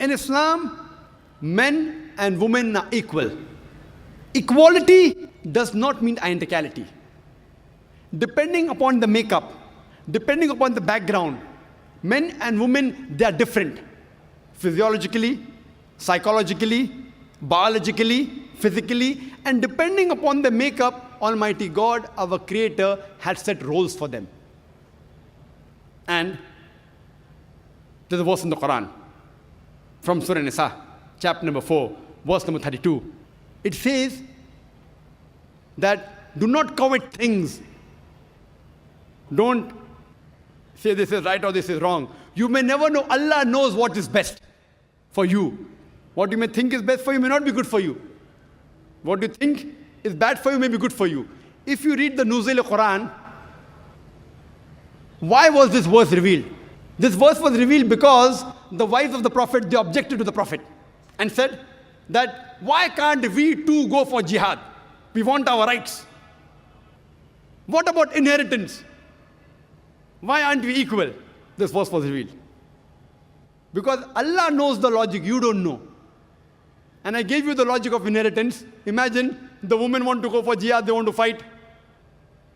In Islam, men and women are equal. Equality does not mean identicality. Depending upon the makeup, depending upon the background, men and women, they are different. Physiologically, psychologically, biologically, physically, and depending upon the makeup, Almighty God, our Creator, had set roles for them. And there's a verse in the Quran from Surah Nisa, chapter number 4, verse number 32. It says that do not covet things. Don't say this is right or this is wrong. You may never know. Allah knows what is best for you. What you may think is best for you may not be good for you. What you think is bad for you may be good for you. If you read the Nuzul Quran, why was this verse revealed? This verse was revealed because the wives of the Prophet, they objected to the Prophet and said that why can't we too go for jihad? We want our rights. What about inheritance? Why aren't we equal? This verse was revealed. Because Allah knows the logic, you don't know. And I gave you the logic of inheritance. Imagine the women want to go for jihad, they want to fight.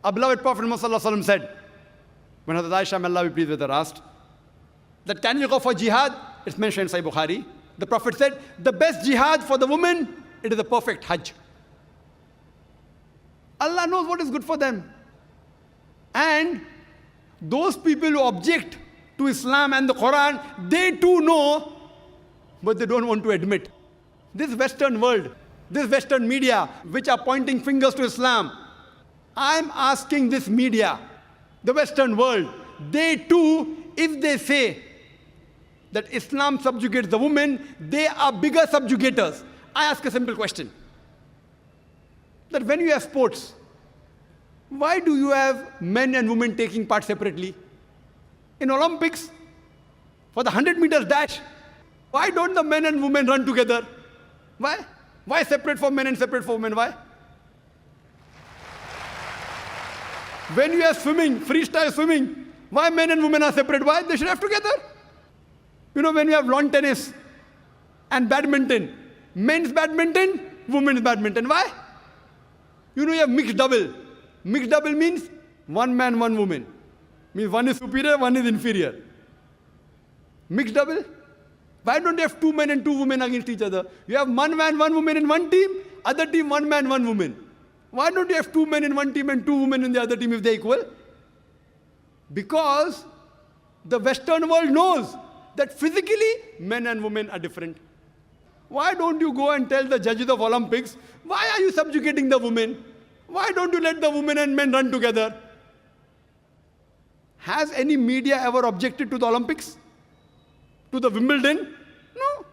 Our beloved Prophet Muhammad said, when Hazrat Aisha, may Allah be pleased with her, asked, that can you go for jihad? It's mentioned in Sahih Bukhari. The Prophet said, the best jihad for the woman, it is the perfect hajj. Allah knows what is good for them. And those people who object to Islam and the Quran, they too know, but they don't want to admit. This Western world, this Western media, which are pointing fingers to Islam, I'm asking this media, the Western world, they too, if they say that Islam subjugates the women, they are bigger subjugators. I ask a simple question. That when you have sports, why do you have men and women taking part separately? In Olympics, for the 100 meters dash, why don't the men and women run together? Why? Why separate for men and separate for women? Why? When you have swimming, freestyle swimming, why men and women are separate? Why? They should have together. You know, when you have lawn tennis and badminton, men's badminton, women's badminton. Why? You know, you have mixed double. Mixed double means one man, one woman. Means one is superior, one is inferior. Mixed double? Why don't you have two men and two women against each other? You have one man, one woman in one team, other team, one man, one woman. Why don't you have two men in one team and two women in the other team if they're equal? Because the Western world knows that physically men and women are different. Why don't you go and tell the judges of Olympics, why are you subjugating the women? Why don't you let the women and men run together? Has any media ever objected to the Olympics? To the Wimbledon? No.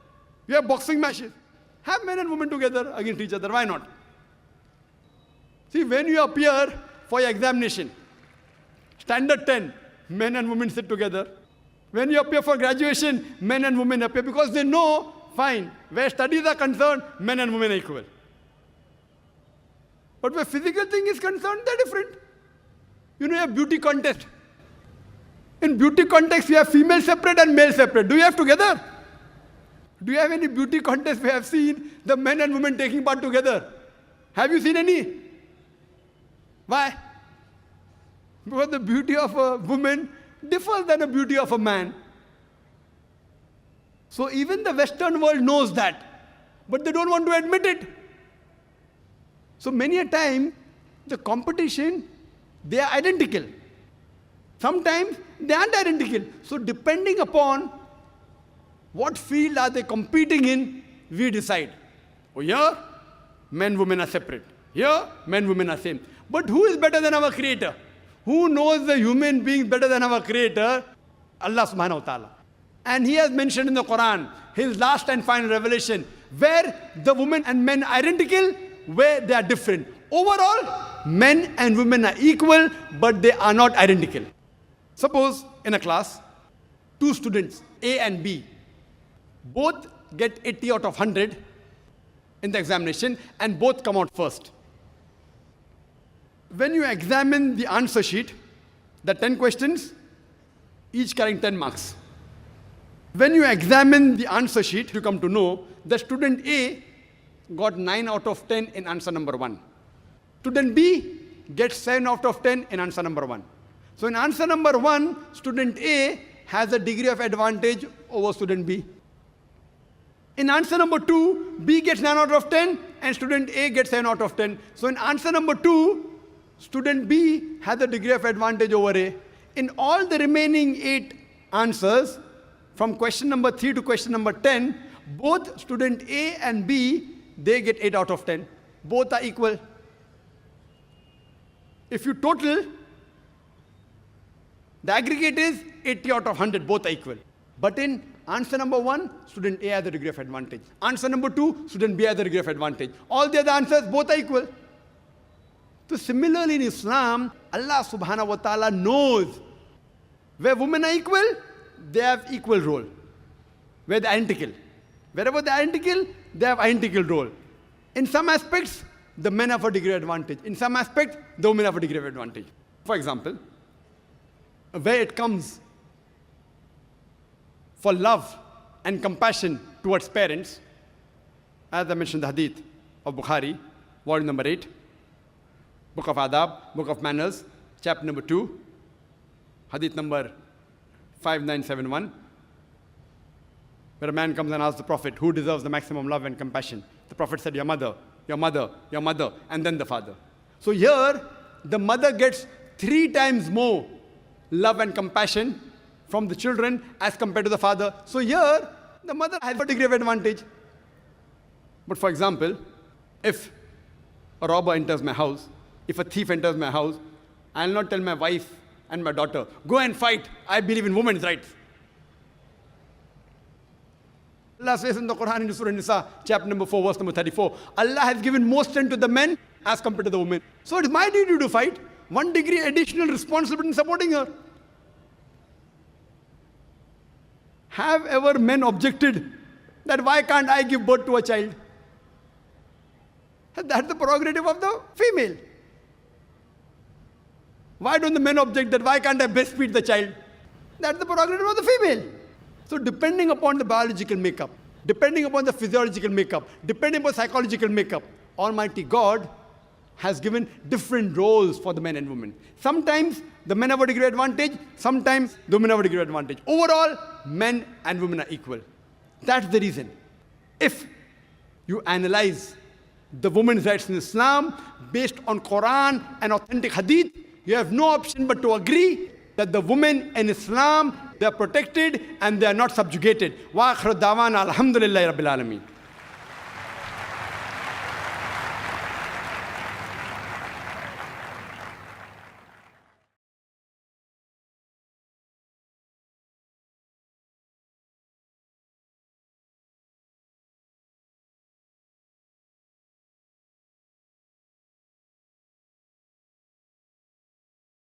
You have boxing matches. Have men and women together against each other. Why not? See, when you appear for your examination, standard 10, men and women sit together. When you appear for graduation, men and women appear because they know, fine, where studies are concerned, men and women are equal. But where physical thing is concerned, they're different. You know, you have beauty contest. In beauty contest, you have female separate and male separate. Do you have together? Do you have any beauty contest we have seen the men and women taking part together? Have you seen any? Why? Because the beauty of a woman differs than the beauty of a man. So even the Western world knows that, but they don't want to admit it. So many a time, the competition, they are identical. Sometimes they aren't identical. So depending upon what field are they competing in, we decide. Oh, here, men, women are separate. Here, men, women are same. But who is better than our Creator? Who knows the human being better than our Creator? Allah subhanahu wa ta'ala. And He has mentioned in the Quran, His last and final revelation, where the women and men are identical, where they are different. Overall, men and women are equal, but they are not identical. Suppose in a class, two students, A and B, both get 80 out of 100 in the examination and both come out first. When you examine the answer sheet, the 10 questions, each carrying 10 marks. When you examine the answer sheet, you come to know that student A got 9 out of 10 in answer number 1. Student B gets 7 out of 10 in answer number 1. So in answer number 1, student A has a degree of advantage over student B. In answer number 2, B gets 9 out of 10 and student A gets 7 out of 10. So in answer number 2, student B has a degree of advantage over A. In all the remaining 8 answers, from question number 3 to question number 10, both student A and B, they get 8 out of 10. Both are equal. If you total, the aggregate is 80 out of 100, both are equal. But in answer number 1, student A has a degree of advantage. Answer number 2, student B has a degree of advantage. All the other answers, both are equal. So similarly in Islam, Allah subhanahu wa ta'ala knows where women are equal, they have equal role. Where they are identical. Wherever they are identical, they have identical role. In some aspects, the men have a degree of advantage. In some aspects, the women have a degree of advantage. For example, where it comes for love and compassion towards parents, as I mentioned the hadith of Bukhari, volume number 8, book of Adab, book of Manners, chapter number 2, hadith number 5971, where a man comes and asks the Prophet, who deserves the maximum love and compassion? The Prophet said, your mother, your mother, your mother, and then the father. So here, the mother gets 3 times more love and compassion from the children as compared to the father. So here, the mother has a degree of advantage. But for example, if a robber enters my house, if a thief enters my house, I will not tell my wife and my daughter, go and fight, I believe in women's rights. Allah says in the Quran in Surah Nisa, chapter number 4, verse number 34, Allah has given more strength to the men as compared to the women. So it is my duty to fight. 1 degree additional responsibility in supporting her. Have ever men objected that why can't I give birth to a child? That's the prerogative of the female. Why don't the men object that why can't I breastfeed the child? That's the prerogative of the female. So depending upon the biological makeup, depending upon the physiological makeup, depending upon psychological makeup, Almighty God has given different roles for the men and women. Sometimes the men have a degree of advantage, sometimes the women have a degree of advantage. Overall, men and women are equal. That's the reason. If you analyze the women's rights in Islam based on Quran and authentic hadith, you have no option but to agree that the women in Islam, they are protected and they are not subjugated. Wa akhir da'wana alhamdulillahi rabbil alameen.